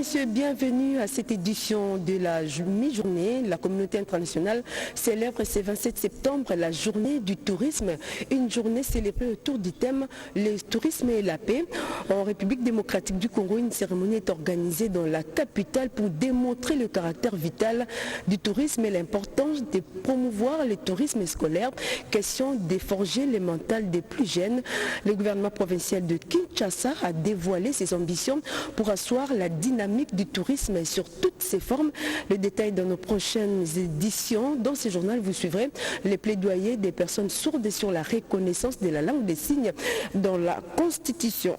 messieurs, bienvenue à cette édition de la mi-journée. La communauté internationale célèbre ce 27 septembre la journée du tourisme. Une journée célébrée autour du thème « Le tourisme et la paix ». En République démocratique du Congo, une cérémonie est organisée dans la capitale pour démontrer le caractère vital du tourisme et l'importance de promouvoir le tourisme scolaire. Question de forger le mental des plus jeunes. Le gouvernement provincial de Kinshasa a dévoilé ses ambitions pour asseoir la dynamique du tourisme sur toutes ses formes. Le détail dans nos prochaines éditions. Dans ce journal, vous suivrez les plaidoyers des personnes sourdes sur la reconnaissance de la langue des signes dans la Constitution.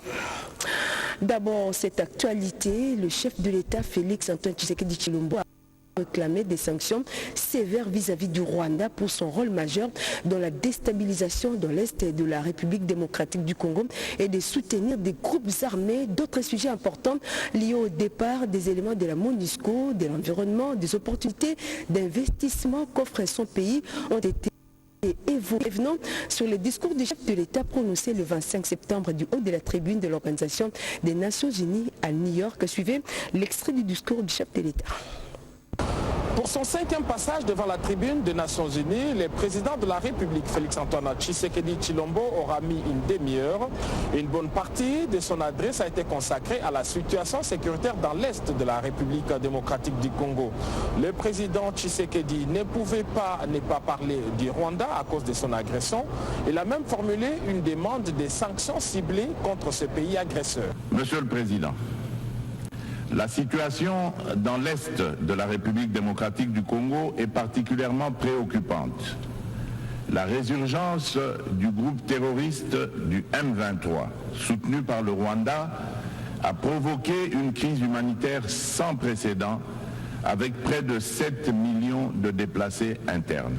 D'abord, cette actualité, le chef de l'État, Félix Antoine Tshisekedi Tshilombo, réclamer des sanctions sévères vis-à-vis du Rwanda pour son rôle majeur dans la déstabilisation de l'Est de la République démocratique du Congo et de soutenir des groupes armés. D'autres sujets importants liés au départ des éléments de la MONUSCO, de l'environnement, des opportunités d'investissement qu'offre son pays ont été évoqués venant sur le discours du chef de l'État prononcé le 25 septembre du haut de la tribune de l'Organisation des Nations Unies à New York. Suivez l'extrait du discours du chef de l'État. Pour son 5e passage devant la tribune des Nations Unies, le président de la République, Félix Antoine Tshisekedi Tshilombo, aura mis une demi-heure. Une bonne partie de son adresse a été consacrée à la situation sécuritaire dans l'Est de la République démocratique du Congo. Le président Tshisekedi ne pouvait pas ne pas parler du Rwanda à cause de son agression. Il a même formulé une demande de sanctions ciblées contre ce pays agresseur. Monsieur le Président, la situation dans l'Est de la République démocratique du Congo est particulièrement préoccupante. La résurgence du groupe terroriste du M23, soutenu par le Rwanda, a provoqué une crise humanitaire sans précédent avec près de 7 millions de déplacés internes.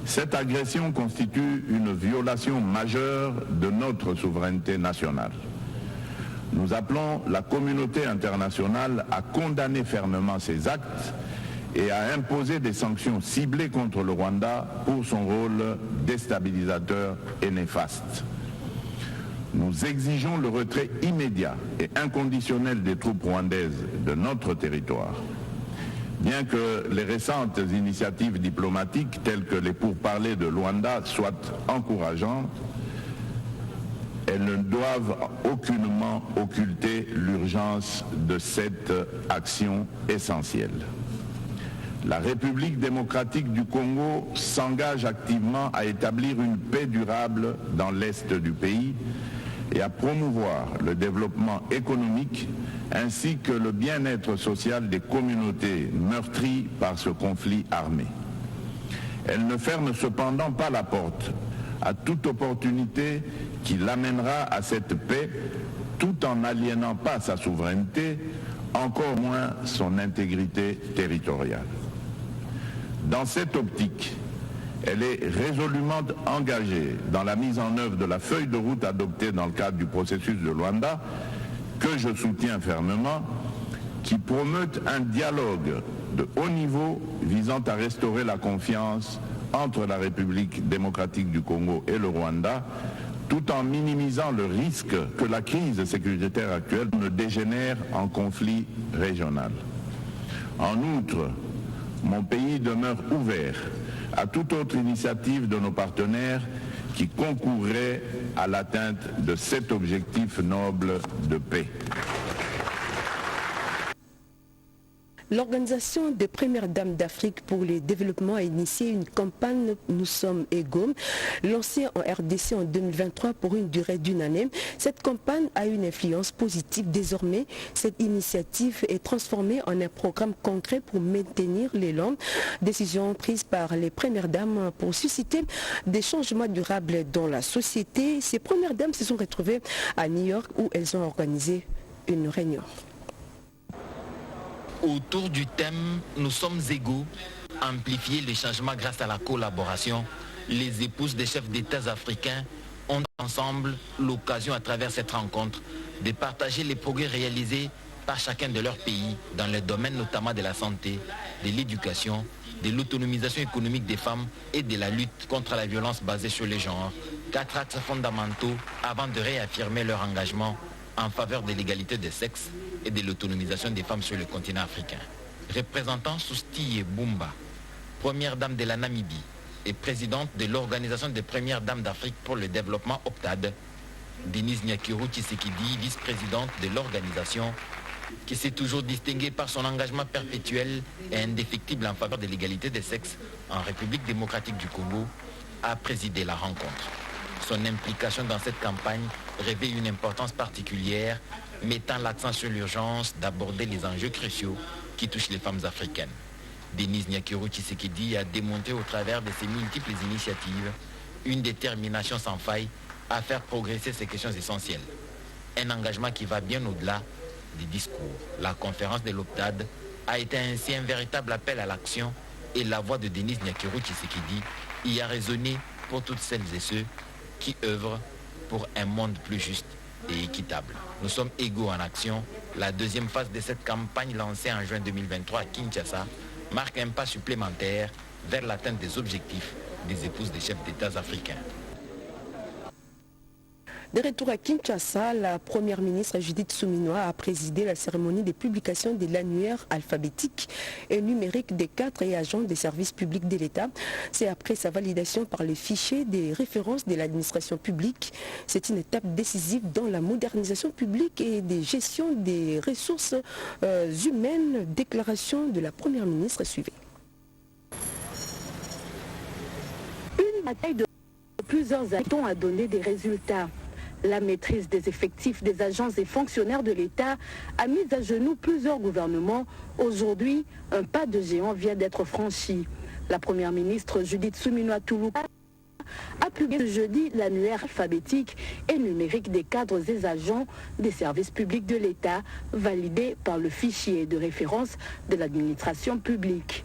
Cette agression constitue une violation majeure de notre souveraineté nationale. Nous appelons la communauté internationale à condamner fermement ces actes et à imposer des sanctions ciblées contre le Rwanda pour son rôle déstabilisateur et néfaste. Nous exigeons le retrait immédiat et inconditionnel des troupes rwandaises de notre territoire. Bien que les récentes initiatives diplomatiques telles que les pourparlers de Luanda soient encourageantes, elles ne doivent aucunement occulter l'urgence de cette action essentielle. La République démocratique du Congo s'engage activement à établir une paix durable dans l'Est du pays et à promouvoir le développement économique ainsi que le bien-être social des communautés meurtries par ce conflit armé. Elle ne ferme cependant pas la porte à toute opportunité qui l'amènera à cette paix tout en n'aliénant pas sa souveraineté, encore moins son intégrité territoriale. Dans cette optique, elle est résolument engagée dans la mise en œuvre de la feuille de route adoptée dans le cadre du processus de Luanda, que je soutiens fermement, qui promeut un dialogue de haut niveau visant à restaurer la confiance entre la République démocratique du Congo et le Rwanda, tout en minimisant le risque que la crise sécuritaire actuelle ne dégénère en conflit régional. En outre, mon pays demeure ouvert à toute autre initiative de nos partenaires qui concourrait à l'atteinte de cet objectif noble de paix. L'Organisation des Premières Dames d'Afrique pour le développement a initié une campagne « Nous sommes égaux » lancée en RDC en 2023 pour une durée d'1 année. Cette campagne a une influence positive. Désormais, cette initiative est transformée en un programme concret pour maintenir l'élan. Décision prise par les Premières Dames pour susciter des changements durables dans la société. Ces Premières Dames se sont retrouvées à New York où elles ont organisé une réunion. Autour du thème « Nous sommes égaux », amplifier les changements grâce à la collaboration, les épouses des chefs d'État africains ont ensemble l'occasion à travers cette rencontre de partager les progrès réalisés par chacun de leurs pays dans les domaines notamment de la santé, de l'éducation, de l'autonomisation économique des femmes et de la lutte contre la violence basée sur les genres. 4 axes fondamentaux avant de réaffirmer leur engagement en faveur de l'égalité des sexes et de l'autonomisation des femmes sur le continent africain. Représentant Sousti Bumba, première dame de la Namibie et présidente de l'Organisation des premières dames d'Afrique pour le développement OPTAD, Denise Nyakiro Tshisekedi, vice-présidente de l'organisation, qui s'est toujours distinguée par son engagement perpétuel et indéfectible en faveur de l'égalité des sexes en République démocratique du Congo, a présidé la rencontre. Son implication dans cette campagne revêt une importance particulière, mettant l'accent sur l'urgence d'aborder les enjeux cruciaux qui touchent les femmes africaines. Denise Nyakiro Tshisekedi a démontré au travers de ses multiples initiatives une détermination sans faille à faire progresser ces questions essentielles. Un engagement qui va bien au-delà des discours. La conférence de l'OPTAD a été ainsi un véritable appel à l'action et la voix de Denise Nyakiro Tshisekedi y a résonné pour toutes celles et ceux qui œuvrent pour un monde plus juste et équitable. Nous sommes égaux en action. La deuxième phase de cette campagne lancée en juin 2023 à Kinshasa marque un pas supplémentaire vers l'atteinte des objectifs des épouses des chefs d'État africains. De retour à Kinshasa, la première ministre Judith Suminwa a présidé la cérémonie de publication de l'annuaire alphabétique et numérique des cadres et agents des services publics de l'État. C'est après sa validation par les fichiers des références de l'administration publique. C'est une étape décisive dans la modernisation publique et des gestions des ressources humaines. Déclaration de la première ministre suivie. Une bataille de plusieurs actions a donné des résultats. La maîtrise des effectifs des agents et fonctionnaires de l'État a mis à genoux plusieurs gouvernements. Aujourd'hui, un pas de géant vient d'être franchi. La première ministre Judith Suminwa Tuluka a publié ce jeudi l'annuaire alphabétique et numérique des cadres et agents des services publics de l'État, validé par le fichier de référence de l'administration publique.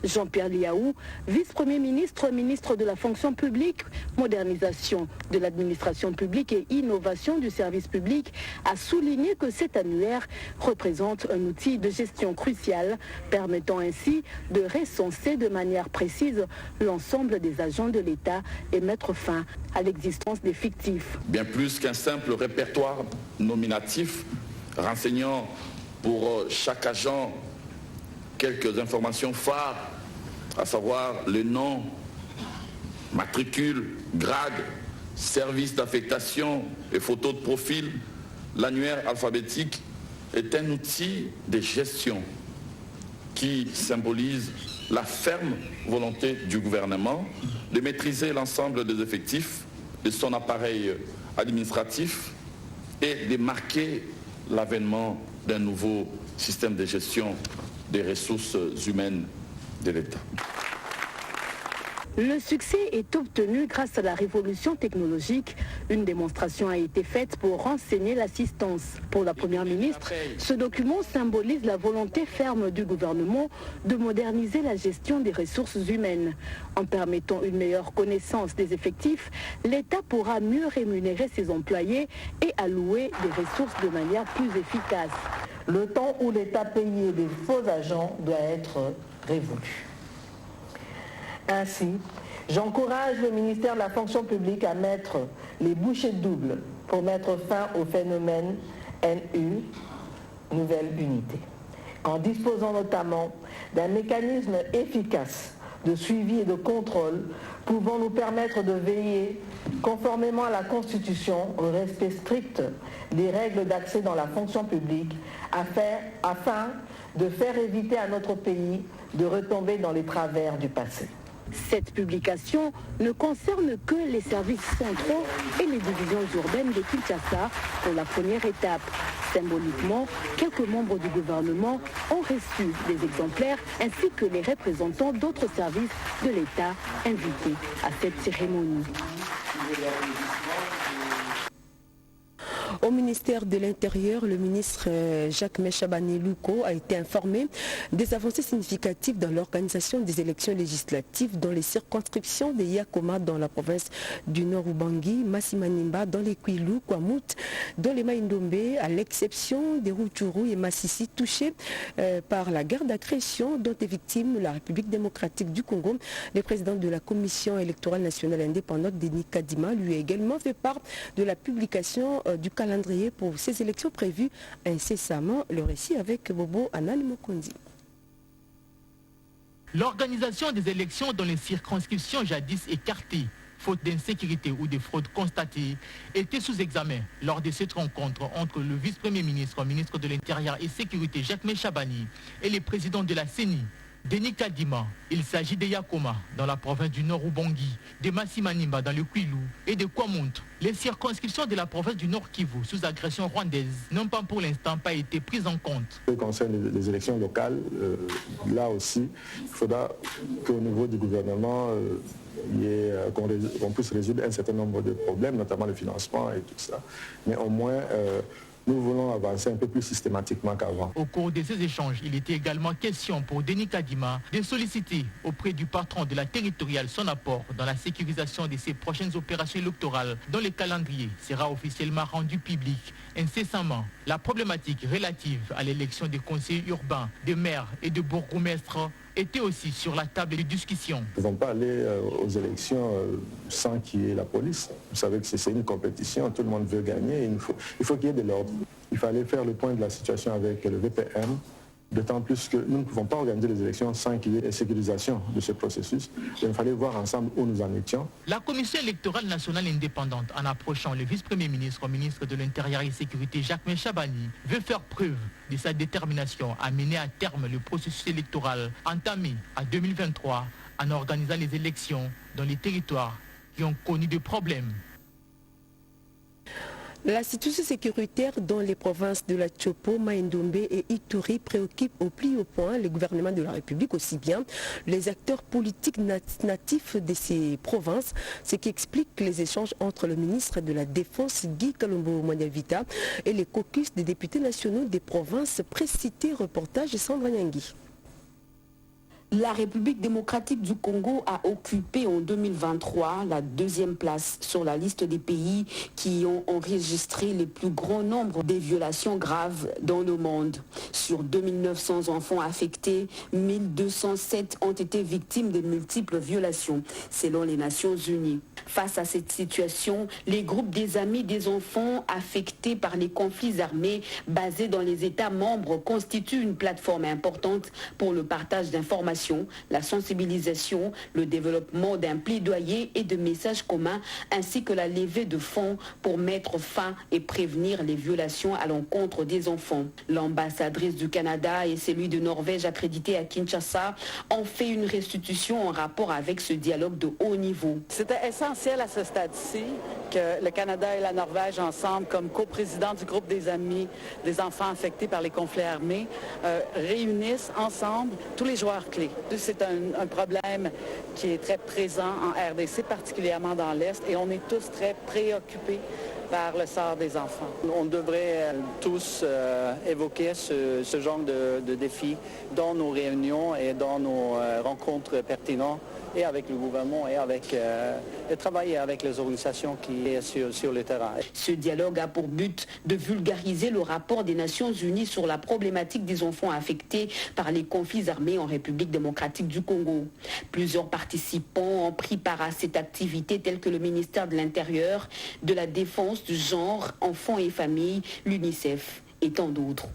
Jean-Pierre Liaou, vice-premier ministre, ministre de la fonction publique, modernisation de l'administration publique et innovation du service public, a souligné que cet annuaire représente un outil de gestion crucial, permettant ainsi de recenser de manière précise l'ensemble des agents de l'État et mettre fin à l'existence des fictifs. Bien plus qu'un simple répertoire nominatif renseignant pour chaque agent quelques informations phares, à savoir le nom, matricule, grade, service d'affectation et photo de profil, l'annuaire alphabétique est un outil de gestion qui symbolise la ferme volonté du gouvernement de maîtriser l'ensemble des effectifs de son appareil administratif et de marquer l'avènement d'un nouveau système de gestion des ressources humaines de l'État. Le succès est obtenu grâce à la révolution technologique. Une démonstration a été faite pour renseigner l'assistance. Pour la première ministre, ce document symbolise la volonté ferme du gouvernement de moderniser la gestion des ressources humaines. En permettant une meilleure connaissance des effectifs, l'État pourra mieux rémunérer ses employés et allouer des ressources de manière plus efficace. Le temps où l'État payait des faux agents doit être révolu. Ainsi, j'encourage le ministère de la fonction publique à mettre les bouchées doubles pour mettre fin au phénomène NU, nouvelle unité, en disposant notamment d'un mécanisme efficace de suivi et de contrôle pouvant nous permettre de veiller, conformément à la Constitution, au respect strict des règles d'accès dans la fonction publique afin de faire éviter à notre pays de retomber dans les travers du passé. Cette publication ne concerne que les services centraux et les divisions urbaines de Kinshasa pour la première étape. Symboliquement, quelques membres du gouvernement ont reçu des exemplaires ainsi que les représentants d'autres services de l'État invités à cette cérémonie. Au ministère de l'Intérieur, le ministre Jacques Méchabane Louko a été informé des avancées significatives dans l'organisation des élections législatives dans les circonscriptions de Yakoma dans la province du Nord-Ubangi, Massimanimba dans les Kwilu, Kwamut, dans les Maïndombe, à l'exception des Rutshuru et Massissi touchés par la guerre d'agression dont est victime la République démocratique du Congo. Le président de la Commission électorale nationale indépendante, Denis Kadima, lui a également fait part de la publication du calendrier calendrier pour ces élections prévues incessamment. Le récit avec Bobo Anani Mokondi. L'organisation des élections dans les circonscriptions jadis écartées, faute d'insécurité ou de fraude constatée, était sous examen lors de cette rencontre entre le vice-premier ministre, ministre de l'Intérieur et Sécurité Jacques Chabani et le président de la CENI, Denis Kadima. Il s'agit de Yakoma dans la province du Nord Ubangi, de Massimanimba dans le Kwilu et de Kwamount. Les circonscriptions de la province du Nord Kivu sous agression rwandaise n'ont pas pour l'instant pas été prises en compte. Ce qui concerne les élections locales, là aussi, il faudra qu'au niveau du gouvernement, qu'on puisse résoudre un certain nombre de problèmes, notamment le financement et tout ça. Mais au moins, nous voulons avancer un peu plus systématiquement qu'avant. Au cours de ces échanges, il était également question pour Denis Kadima de solliciter auprès du patron de la territoriale son apport dans la sécurisation de ses prochaines opérations électorales dont le calendrier sera officiellement rendu public incessamment. La problématique relative à l'élection des conseillers urbains, des maires et de bourgmestres était aussi sur la table de discussion. Nous ne pouvons pas aller aux élections sans qu'il y ait la police. Vous savez que c'est une compétition, tout le monde veut gagner. Il faut qu'il y ait de l'ordre. Il fallait faire le point de la situation avec le VPM, d'autant plus que nous ne pouvons pas organiser les élections sans qu'il y ait une sécurisation de ce processus. Il fallait voir ensemble où nous en étions. La Commission électorale nationale indépendante, en approchant le vice-premier ministre, ministre de l'Intérieur et Sécurité Jacques Chabani, veut faire preuve de sa détermination à mener à terme le processus électoral entamé en 2023 en organisant les élections dans les territoires qui ont connu des problèmes. La situation sécuritaire dans les provinces de la Tchopo, Maïndombe et Ituri préoccupe au plus haut point le gouvernement de la République, aussi bien les acteurs politiques natifs de ces provinces, ce qui explique les échanges entre le ministre de la Défense Guy Kalombo Mwanyavita et les caucus des députés nationaux des provinces précités. Reportage Sandra Nyangui. La République démocratique du Congo a occupé en 2023 la deuxième place sur la liste des pays qui ont enregistré le plus grand nombre de violations graves dans le monde. Sur 2900 enfants affectés, 1207 ont été victimes de multiples violations, selon les Nations Unies. Face à cette situation, les groupes des amis des enfants affectés par les conflits armés basés dans les États membres constituent une plateforme importante pour le partage d'informations, la sensibilisation, le développement d'un plaidoyer et de messages communs, ainsi que la levée de fonds pour mettre fin et prévenir les violations à l'encontre des enfants. L'ambassadrice du Canada et celui de Norvège accrédité à Kinshasa ont fait une restitution en rapport avec ce dialogue de haut niveau. C'était essentiel à ce stade-ci que le Canada et la Norvège ensemble, comme coprésidents du groupe des amis des enfants affectés par les conflits armés, réunissent ensemble tous les joueurs clés. C'est un problème qui est très présent en RDC, particulièrement dans l'Est, et on est tous très préoccupés par le sort des enfants. On devrait tous évoquer ce genre de défis dans nos réunions et dans nos rencontres pertinentes et avec le gouvernement et travailler avec les organisations qui sont sur le terrain. Ce dialogue a pour but de vulgariser le rapport des Nations Unies sur la problématique des enfants affectés par les conflits armés en République démocratique du Congo. Plusieurs participants ont pris part à cette activité tels que le ministère de l'Intérieur, de la Défense, du Genre, Enfants et Familles, l'UNICEF et tant d'autres.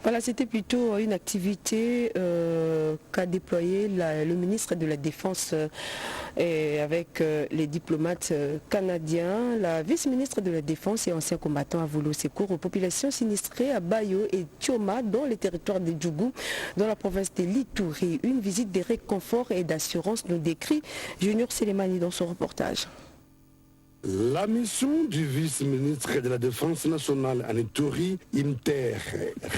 Voilà, c'était plutôt une activité qu'a déployé le ministre de la Défense avec les diplomates canadiens. La vice-ministre de la Défense et ancien combattant a voulu secours aux populations sinistrées à Bayo et Tioma dans les territoires de Djougou, dans la province de l'Ituri. Une visite de réconfort et d'assurance nous décrit Junior Selemani dans son reportage. La mission du vice-ministre de la Défense nationale en Ituri, une terre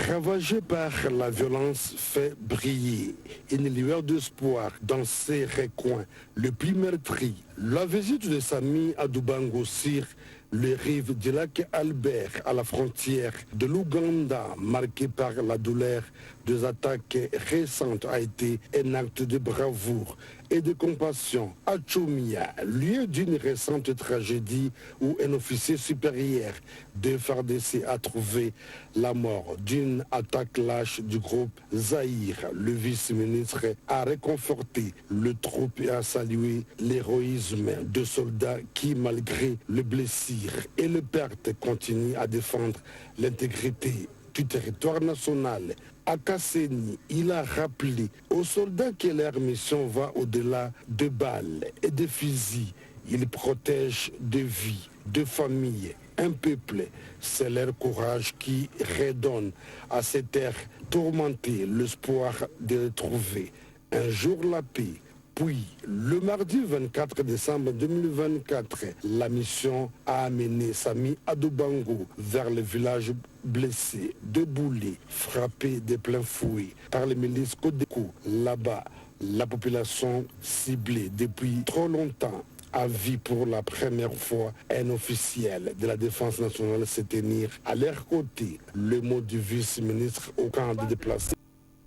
ravagée par la violence, fait briller une lueur d'espoir dans ces recoins le plus meurtri. La visite de Sami à Dubango sur les rives du lac Albert à la frontière de l'Ouganda, marquée par la douleur des attaques récentes, a été un acte de bravoure et de compassion à Tchoumia, lieu d'une récente tragédie où un officier supérieur de FARDC a trouvé la mort d'une attaque lâche du groupe Zahir. Le vice-ministre a réconforté le troupe et a salué l'héroïsme de soldats qui, malgré les blessures et les pertes, continuent à défendre l'intégrité du territoire national. À Kasseni, il a rappelé aux soldats que leur mission va au-delà de balles et de fusils. Ils protègent des vies, de familles, un peuple. C'est leur courage qui redonne à cette terre tourmentée l'espoir de retrouver un jour la paix. Puis, le mardi 24 décembre 2024, la mission a amené Sami Adoubango vers le village blessé de Boulé, frappé de plein fouet par les milices Codeco. Là-bas, la population ciblée depuis trop longtemps a vu pour la première fois un officiel de la Défense nationale se tenir à leur côté. Le mot du vice-ministre au camp de déplacés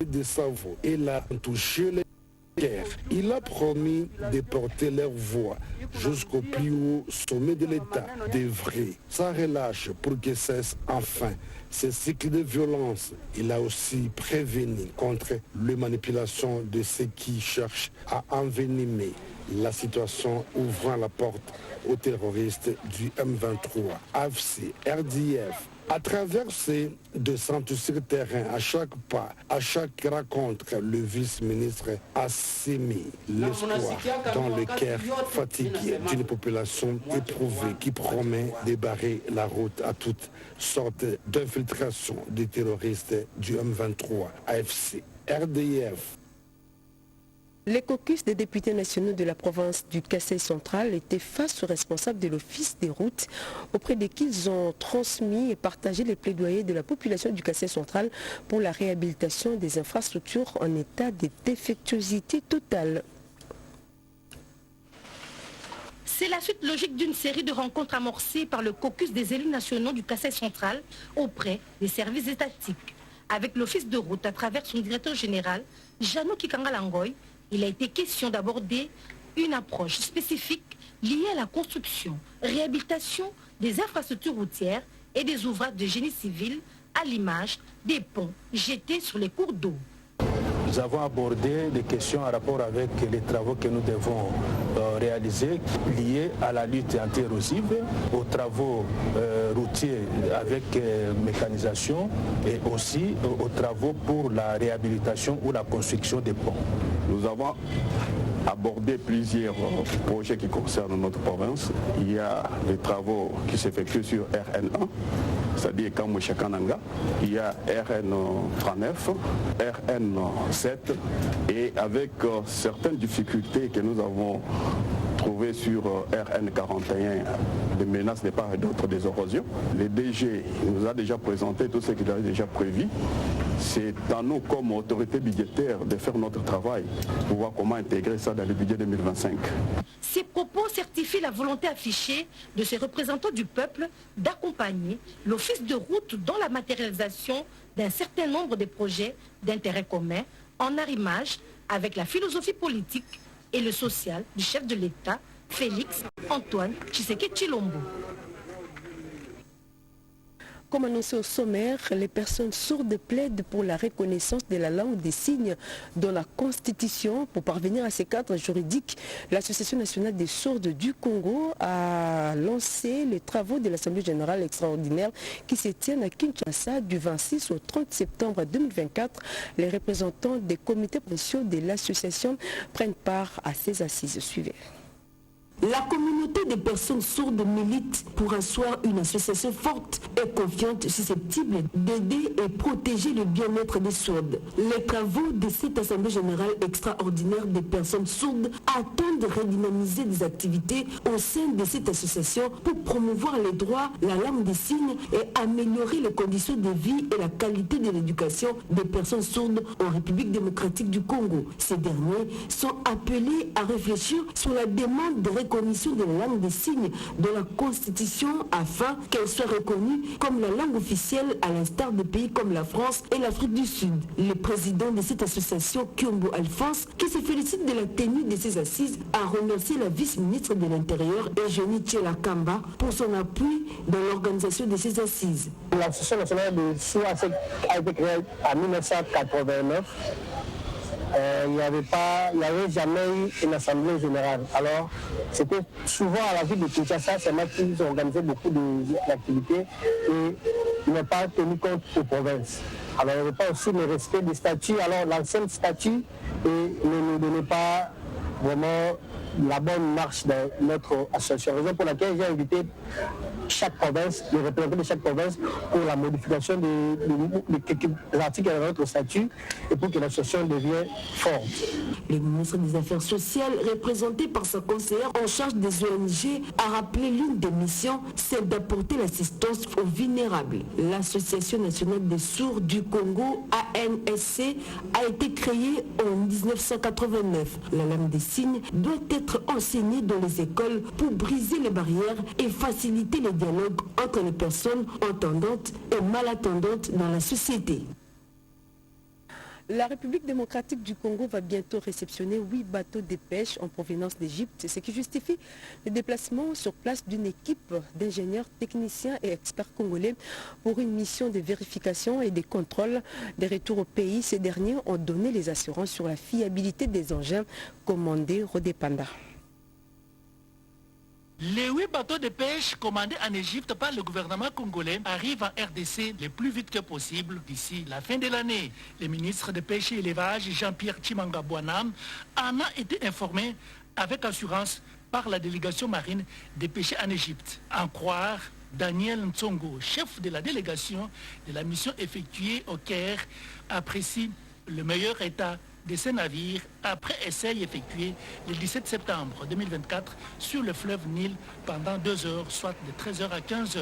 de Savo. Il a touché les cœurs. Il a promis de porter leur voix jusqu'au plus haut sommet de l'État, d'œuvrer sans relâche pour que cesse enfin ce cycle de violence. Il a aussi prévenu contre les manipulations de ceux qui cherchent à envenimer la situation, ouvrant la porte aux terroristes du M23, AFC, RDF. À travers ces descentes sur terrain, à chaque pas, à chaque rencontre, le vice-ministre a sémé l'espoir dans le cœur fatigué d'une population éprouvée qui promet de barrer la route à toutes sortes d'infiltrations des terroristes du M23, AFC, RDF. Les caucus des députés nationaux de la province du Kassai central étaient face aux responsables de l'Office des routes, auprès desquels ils ont transmis et partagé les plaidoyers de la population du Kassai central pour la réhabilitation des infrastructures en état de défectuosité totale. C'est la suite logique d'une série de rencontres amorcées par le caucus des élus nationaux du Kassai central auprès des services étatiques. Avec l'Office de route à travers son directeur général, Jano Kikangalangoy, il a été question d'aborder une approche spécifique liée à la construction, réhabilitation des infrastructures routières et des ouvrages de génie civil à l'image des ponts jetés sur les cours d'eau. Nous avons abordé des questions en rapport avec les travaux que nous devons réaliser liés à la lutte anti-érosive, aux travaux routiers avec mécanisation et aussi aux travaux pour la réhabilitation ou la construction des ponts. Nous avons abordé plusieurs projets qui concernent notre province. Il y a des travaux qui s'effectuent sur RN1, c'est-à-dire Kamouchakananga. Il y a RN39, RN7 et avec certaines difficultés que nous avons trouvées sur RN41, des menaces de part et d'autre des érosions. Le DG nous a déjà présenté tout ce qu'il avait déjà prévu. C'est à nous comme autorité budgétaire de faire notre travail pour voir comment intégrer ça dans le budget 2025. Ces propos certifient la volonté affichée de ces représentants du peuple d'accompagner l'Office de route dans la matérialisation d'un certain nombre de projets d'intérêt commun en arrimage avec la philosophie politique et le social du chef de l'État, Félix Antoine Tshisekedi Tshilombo. Comme annoncé au sommaire, les personnes sourdes plaident pour la reconnaissance de la langue des signes dans la Constitution. Pour parvenir à ces cadres juridiques, l'Association nationale des sourdes du Congo a lancé les travaux de l'Assemblée générale extraordinaire qui se tiennent à Kinshasa du 26 au 30 septembre 2024. Les représentants des comités provinciaux de l'association prennent part à ces assises. Suivez. La communauté des personnes sourdes milite pour asseoir une association forte et confiante susceptible d'aider et protéger le bien-être des sourdes. Les travaux de cette Assemblée générale extraordinaire des personnes sourdes attendent de redynamiser des activités au sein de cette association pour promouvoir les droits, la langue des signes et améliorer les conditions de vie et la qualité de l'éducation des personnes sourdes en République démocratique du Congo. Ces derniers sont appelés à réfléchir sur la demande de reconnaissance reconnaissance de la langue des signes de la Constitution afin qu'elle soit reconnue comme la langue officielle à l'instar de pays comme la France et l'Afrique du Sud. Le président de cette association, Kyombo Alphonse, qui se félicite de la tenue de ces assises, a remercié la vice-ministre de l'Intérieur, Eugénie Tchela Kamba, pour son appui dans l'organisation de ces assises. L'association nationale de sourds a été créée en 1989. Il n'y avait jamais eu une assemblée générale. Alors, c'était souvent à la ville de Kinshasa, c'est là qu'ils ont organisé beaucoup d'activités et ils n'ont pas tenu compte aux provinces. Alors, il n'y avait pas aussi le respect des statuts. Alors, l'ancien statut ne nous donnait pas vraiment la bonne marche de notre association. Raison pour laquelle j'ai invité chaque province, les représentants de chaque province, pour la modification de quelques articles de notre statut et pour que l'association devienne forte. Le ministre des Affaires sociales, représenté par sa conseillère en charge des ONG, a rappelé l'une des missions, c'est d'apporter l'assistance aux vulnérables. L'Association nationale des sourds du Congo, ANSC, a été créée en 1989. La langue des signes doit être enseignée dans les écoles pour briser les barrières et faciliter les dialogues entre les personnes entendantes et malentendantes dans la société. La République démocratique du Congo va bientôt réceptionner 8 bateaux de pêche en provenance d'Égypte, ce qui justifie le déplacement sur place d'une équipe d'ingénieurs, techniciens et experts congolais pour une mission de vérification et de contrôle des retours au pays. Ces derniers ont donné les assurances sur la fiabilité des engins commandés Rodépanda. Les 8 bateaux de pêche commandés en Égypte par le gouvernement congolais arrivent en RDC le plus vite que possible d'ici la fin de l'année. Le ministre de Pêche et Élevage, Jean-Pierre Chimanga Bouanam, en a été informé avec assurance par la délégation marine des pêcheurs en Égypte. En croire Daniel Ntsongo, chef de la délégation de la mission effectuée au Caire, apprécie le meilleur état de ces navires après essai effectué le 17 septembre 2024 sur le fleuve Nil pendant 2 heures, soit de 13h à 15h.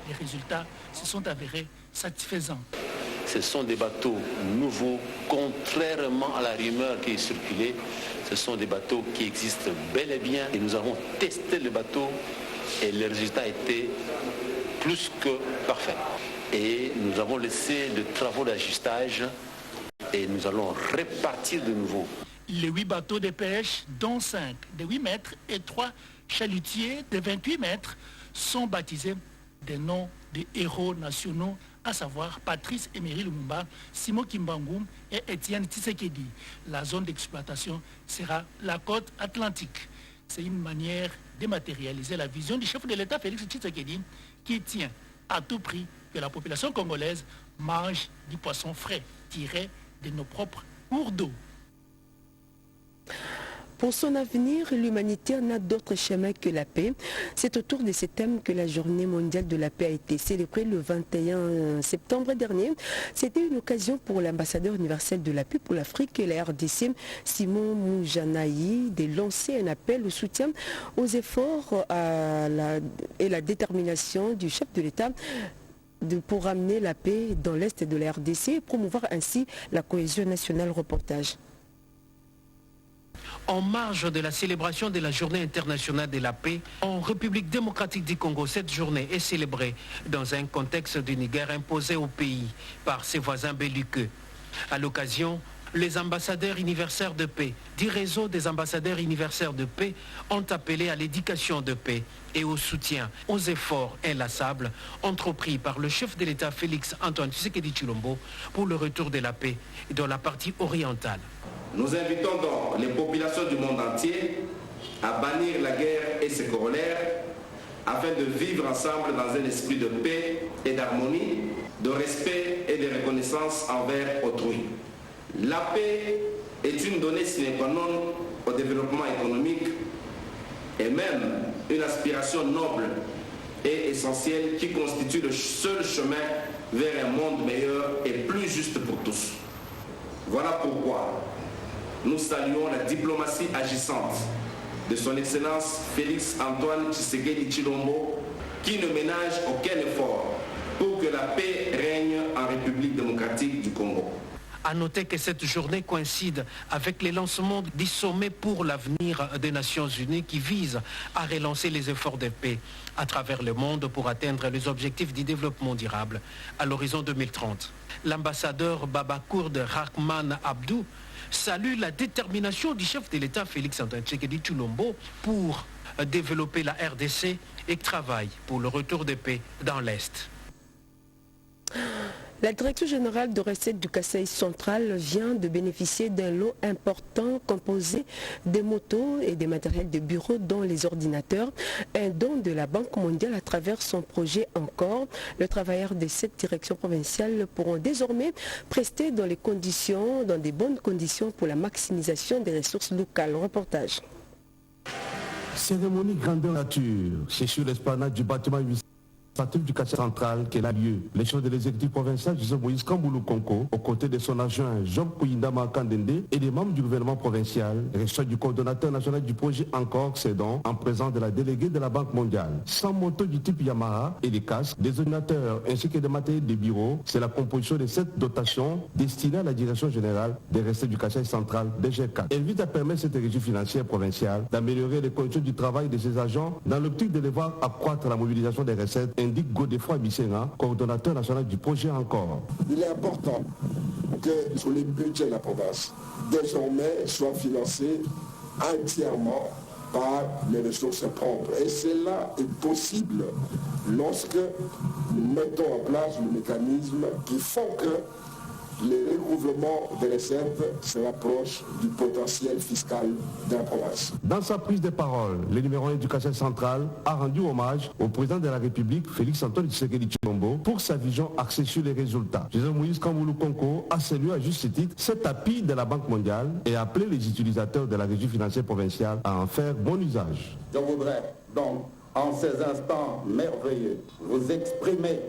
Les résultats se sont avérés satisfaisants. Ce sont des bateaux nouveaux, contrairement à la rumeur qui est circulée. Ce sont des bateaux qui existent bel et bien et nous avons testé le bateau et le résultat était plus que parfait. Et nous avons laissé des travaux d'ajustage et nous allons répartir de nouveau. Les 8 bateaux de pêche, dont 5 de 8 mètres et 3 chalutiers de 28 mètres, sont baptisés des noms des héros nationaux, à savoir Patrice Emery Lumumba, Simon Kimbangu et Étienne Tshisekedi. La zone d'exploitation sera la côte atlantique. C'est une manière de matérialiser la vision du chef de l'État Félix Tshisekedi qui tient à tout prix que la population congolaise mange du poisson frais tiré de nos propres cours d'eau. Pour son avenir, l'humanité n'a d'autre chemin que la paix. C'est autour de ce thème que la Journée mondiale de la paix a été célébrée le 21 septembre dernier. C'était une occasion pour l'ambassadeur universel de la paix pour l'Afrique et la RDC, Simon Moujanaï, de lancer un appel au soutien aux efforts et la détermination du chef de l'État pour ramener la paix dans l'Est de la RDC et promouvoir ainsi la cohésion nationale. Reportage. En marge de la célébration de la Journée internationale de la paix, en République démocratique du Congo, cette journée est célébrée dans un contexte d'une guerre imposée au pays par ses voisins belliqueux. À l'occasion, les ambassadeurs universels de paix du réseau des ambassadeurs universels de paix ont appelé à l'éducation de paix et au soutien aux efforts inlassables entrepris par le chef de l'État Félix Antoine Tshisekedi Tshilombo pour le retour de la paix dans la partie orientale. Nous invitons donc les populations du monde entier à bannir la guerre et ses corollaires afin de vivre ensemble dans un esprit de paix et d'harmonie, de respect et de reconnaissance envers autrui. La paix est une donnée sine qua non au développement économique et même une aspiration noble et essentielle qui constitue le seul chemin vers un monde meilleur et plus juste pour tous. Voilà pourquoi nous saluons la diplomatie agissante de son Excellence Félix Antoine Tshisekedi Tshilombo qui ne ménage aucun effort pour que la paix règne en République démocratique du Congo. À noter que cette journée coïncide avec le lancement du sommet pour l'avenir des Nations Unies qui vise à relancer les efforts de paix à travers le monde pour atteindre les objectifs du développement durable à l'horizon 2030. L'ambassadeur Babakourde Rahman Abdou salue la détermination du chef de l'État Félix-Antoine Tshisekedi Tshilombo pour développer la RDC et travaille pour le retour de paix dans l'Est. La Direction générale de recettes du Kasaï central vient de bénéficier d'un lot important composé des motos et des matériels de bureau dont les ordinateurs, un don de la Banque mondiale à travers son projet Encore. Les travailleurs de cette direction provinciale pourront désormais prester dans des bonnes conditions pour la maximisation des ressources locales. Reportage. Cérémonie grandeur nature, c'est sur l'esplanade du bâtiment du Kasaï central qu'elle a lieu. Les chefs de l'exécutif provincial Joseph Moïse Kamboulou Konko, aux côtés de son adjoint Jean Kouyindama Kandende et des membres du gouvernement provincial, reçoit du coordonnateur national du projet Encore Cédon en présence de la déléguée de la Banque mondiale. 100 motos du type Yamaha et des casques, des ordinateurs ainsi que des matériels de bureau, c'est la composition de cette dotation destinée à la direction générale des recettes du Kasaï central DG4. Elle vise à permettre cette régie financière provinciale d'améliorer les conditions du travail de ses agents dans l'optique de les voir accroître la mobilisation des recettes, indique Godefroy Bissenga, coordonnateur national du projet Encore. Il est important que sur les budgets de la province, désormais, soient financés entièrement par les ressources propres. Et cela est possible lorsque nous mettons en place le mécanisme qui font que les recouvrements des recettes se rapprochent du potentiel fiscal de la province. Dans sa prise de parole, le numéro 1 du Kasaï central a rendu hommage au président de la République, Félix-Antoine Tshisekedi Tshilombo, pour sa vision axée sur les résultats. Joseph Moïse Kamboulou Konko a salué à juste titre cet appui de la Banque mondiale et a appelé les utilisateurs de la régie financière provinciale à en faire bon usage. Je voudrais donc, en ces instants merveilleux, vous exprimer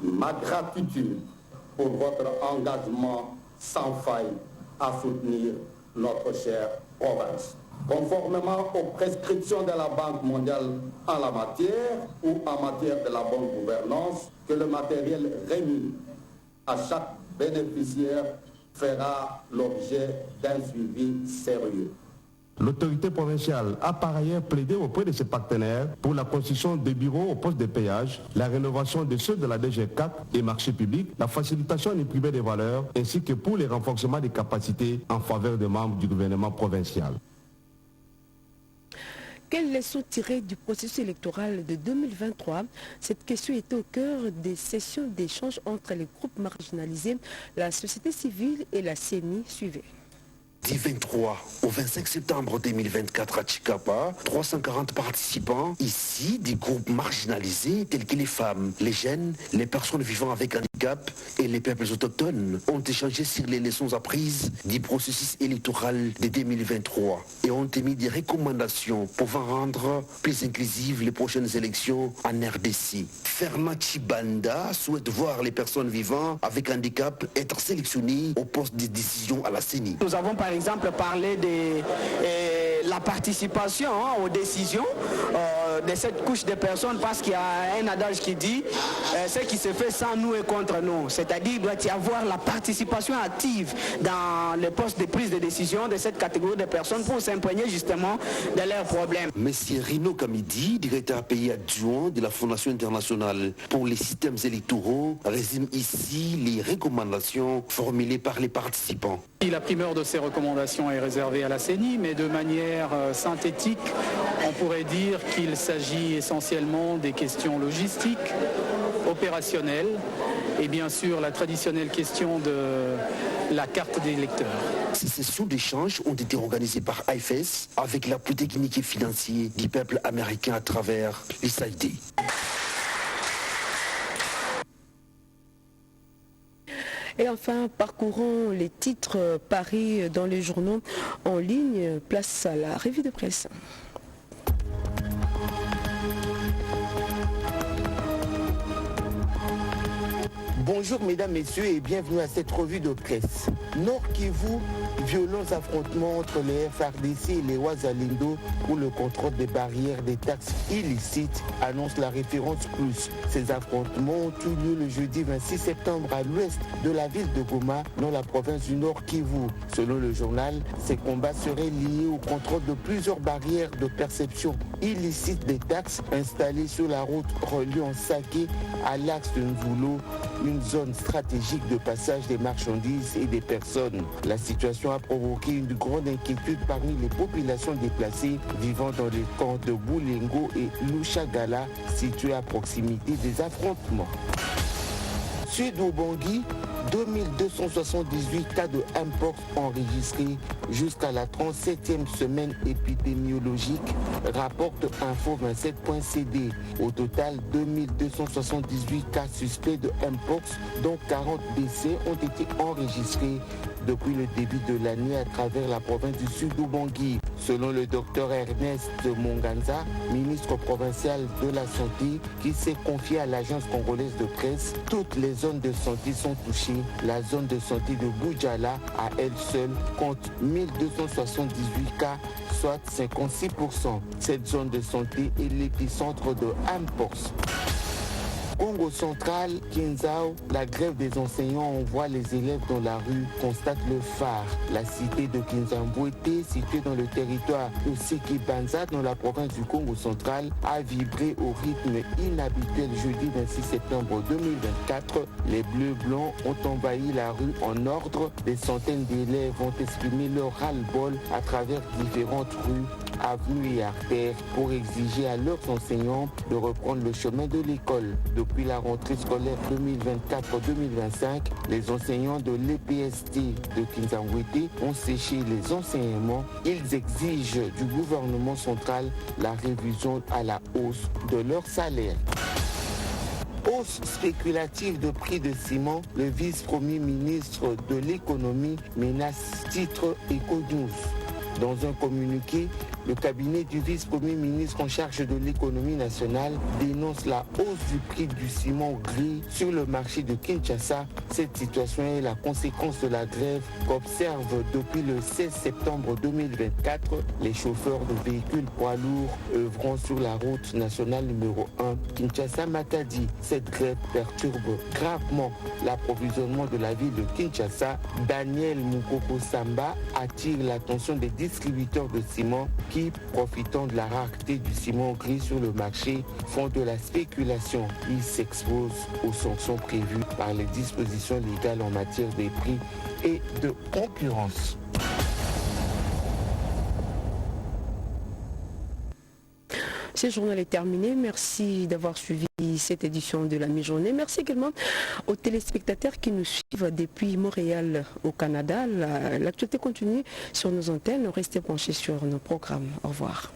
ma gratitude pour votre engagement sans faille à soutenir notre chère province. Conformément aux prescriptions de la Banque mondiale en la matière ou en matière de la bonne gouvernance, que le matériel remis à chaque bénéficiaire fera l'objet d'un suivi sérieux. L'autorité provinciale a par ailleurs plaidé auprès de ses partenaires pour la construction des bureaux au poste de péage, la rénovation de ceux de la DG4 et marché public, la facilitation en imprimé des valeurs, ainsi que pour les renforcements des capacités en faveur des membres du gouvernement provincial. Quelles leçons tirées du processus électoral de 2023? Cette question était au cœur des sessions d'échange entre les groupes marginalisés, la société civile et la CENI. Suivez. Du 23 au 25 septembre 2024 à Chikapa, 340 participants, ici des groupes marginalisés tels que les femmes, les jeunes, les personnes vivant avec handicap et les peuples autochtones ont échangé sur les leçons apprises du processus électoral de 2023 et ont émis des recommandations pouvant rendre plus inclusives les prochaines élections en RDC. Fernand Chibanda souhaite voir les personnes vivant avec handicap être sélectionnées au poste de décision à la CENI. Nous avons par exemple parlé de la participation aux décisions de cette couche de personnes, parce qu'il y a un adage qui dit ce qui se fait sans nous et contre nous. C'est-à-dire qu'il doit y avoir la participation active dans les postes de prise de décision de cette catégorie de personnes pour s'imprégner justement de leurs problèmes. Monsieur Rino Kamidi, directeur pays adjoint de la Fondation internationale pour les systèmes électoraux, résume ici les recommandations formulées par les participants. La primeur de ces recommandations est réservée à la CENI, mais de manière synthétique, on pourrait dire qu'il s'agit essentiellement des questions logistiques, opérationnelles, et bien sûr la traditionnelle question de la carte des électeurs. Ces sessions d'échange ont été organisées par IFES avec l'appui technique et financier du peuple américain à travers l'USAID. Et enfin, parcourons les titres paris dans les journaux en ligne. Place à la revue de presse. Bonjour mesdames, messieurs et bienvenue à cette revue de presse. Nord Kivu, violents affrontements entre les FARDC et les Wazalendo pour le contrôle des barrières des taxes illicites, annonce la référence plus. Ces affrontements ont eu lieu le jeudi 26 septembre à l'ouest de la ville de Goma, dans la province du Nord Kivu. Selon le journal, ces combats seraient liés au contrôle de plusieurs barrières de perception illicite des taxes installées sur la route reliant Saké à l'axe de Nzulo, une zone stratégique de passage des marchandises et des personnes. La situation a provoqué une grande inquiétude parmi les populations déplacées vivant dans les camps de Boulengo et Lushagala, situés à proximité des affrontements. Sud-Ubangi, 2278 cas de Mpox enregistrés jusqu'à la 37e semaine épidémiologique, rapporte Info27.cd. Au total, 2278 cas suspects de Mpox, dont 40 décès ont été enregistrés depuis le début de l'année à travers la province du Sud-Ubangi. Selon le docteur Ernest Monganza, ministre provincial de la Santé, qui s'est confié à l'agence congolaise de presse, toutes les zones de santé sont touchées. La zone de santé de Boudjala, à elle seule, compte 1278 cas, soit 56%. Cette zone de santé est l'épicentre de Mpox. Congo central, Kinzao, la grève des enseignants envoie les élèves dans la rue, constate le phare. La cité de Kinzambouété, située dans le territoire de Sekibanza, dans la province du Congo central, a vibré au rythme inhabituel jeudi 26 septembre 2024. Les Bleus-Blancs ont envahi la rue en ordre. Des centaines d'élèves ont exprimé leur ras-le-bol à travers différentes rues, avenues et artères pour exiger à leurs enseignants de reprendre le chemin de l'école. Depuis la rentrée scolaire 2024-2025, les enseignants de l'EPST de Kinzambouété ont séché les enseignements. Ils exigent du gouvernement central la révision à la hausse de leur salaire. Hausse spéculative de prix de ciment, le vice-premier ministre de l'économie menace titre Econews. Dans un communiqué, le cabinet du vice-premier ministre en charge de l'économie nationale dénonce la hausse du prix du ciment gris sur le marché de Kinshasa. Cette situation est la conséquence de la grève qu'observent depuis le 16 septembre 2024 les chauffeurs de véhicules poids lourds œuvrant sur la route nationale numéro 1 Kinshasa-Matadi. Cette grève perturbe gravement l'approvisionnement de la ville de Kinshasa. Daniel Mukoko Samba attire l'attention des distributeurs de ciment qui, profitant de la rareté du ciment gris sur le marché, font de la spéculation. Ils s'exposent aux sanctions prévues par les dispositions légales en matière de prix et de concurrence. Ce journal est terminé. Merci d'avoir suivi cette édition de la mi-journée. Merci également aux téléspectateurs qui nous suivent depuis Montréal au Canada. L'actualité continue sur nos antennes. Restez branchés sur nos programmes. Au revoir.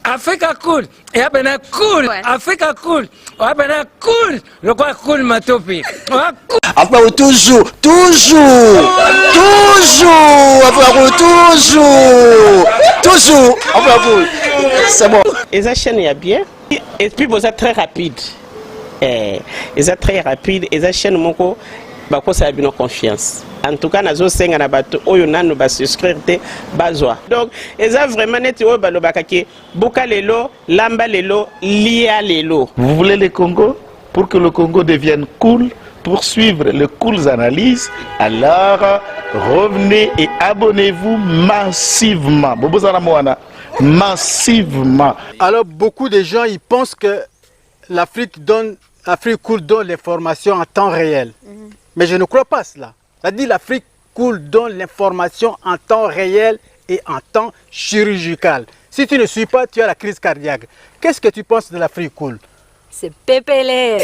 Africa cool, et abena cool, Africa cool, abena cool, le quoi cool matopi. Après toujours, après c'est bon. Et ça chaîne est bien, et puis vous êtes très rapide, et ça très rapide, et ça chaîne mon co, bah quoi ça a bien confiance. En tout cas, nazo senga na bato oyo nanu ba souscrire te bazwa. Donc, eza vraiment net oyo ba lobakaki buka lelo, lamba lelo, lia lelo. Vous voulez le Congo pour que le Congo devienne cool, pour suivre les cool analyses, alors revenez et abonnez-vous massivement. Bobozana Moana, massivement. Alors beaucoup de gens ils pensent que l'Afrique cool donne l'information en temps réel. Mais je ne crois pas cela. C'est-à-dire l'Afrique cool donne l'information en temps réel et en temps chirurgical. Si tu ne suis pas, tu as la crise cardiaque. Qu'est-ce que tu penses de l'Afrique cool? C'est PPL.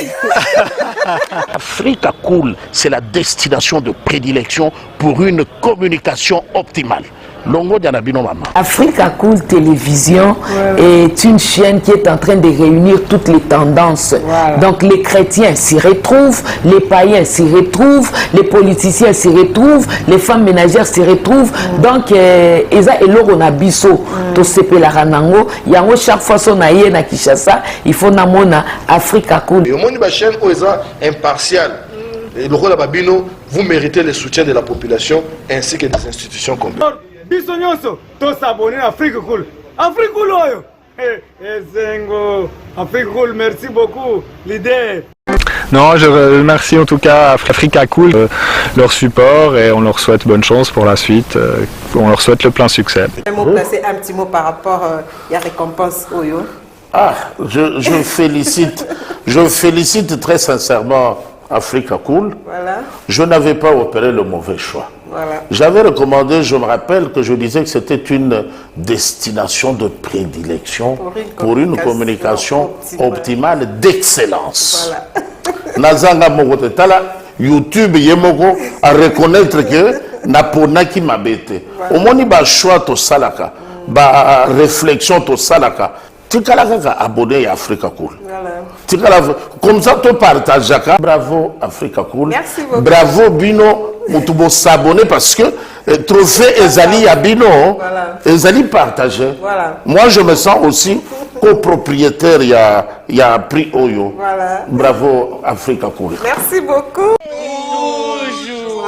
Africa Cool, c'est la destination de prédilection pour une communication optimale. longo diana bino mama. Africa Cool Télévision est une chaîne qui est en train de réunir toutes les tendances. Donc les chrétiens s'y retrouvent, les païens s'y retrouvent, les politiciens s'y retrouvent, les femmes ménagères s'y retrouvent. Donc eza eloko na biso to sepela ranango yango chaque fois son aye na Kinshasa il faut namona Africa Cool. Et au monde ba chaîne eza impartial. Et le rôle de Babino, vous méritez le soutien de la population ainsi que des institutions comme Bisognoso, tous s'abonner à Africa Cool. Africa Cool, Africa Cool, merci beaucoup, leader. Non, je remercie en tout cas Africa Cool, leur support et on leur souhaite bonne chance pour la suite. On leur souhaite le plein succès. Placer un petit mot par rapport à la récompense Oyo. Je félicite très sincèrement Africa Cool. Voilà. Je n'avais pas opéré le mauvais choix. Voilà. J'avais recommandé, je me rappelle que je disais que c'était une destination de prédilection pour une communication optimale d'excellence. Nazanga Mogote Tala, YouTube Yemoko à reconnaître que Naponaki Mabete. Au moins, il y a un choix to salaka, ba réflexion to salaka. Tu as abonné à Africa Cool. Comme ça, tu partages. Bravo Africa Cool. Merci beaucoup. Bravo Bino. Mutubo s'abonner parce que trophée Ezali à Bino. Ezali partagé. Moi, je me sens aussi copropriétaire. Il y a un prix Oyo. Bravo Africa Cool. Merci beaucoup. Toujours.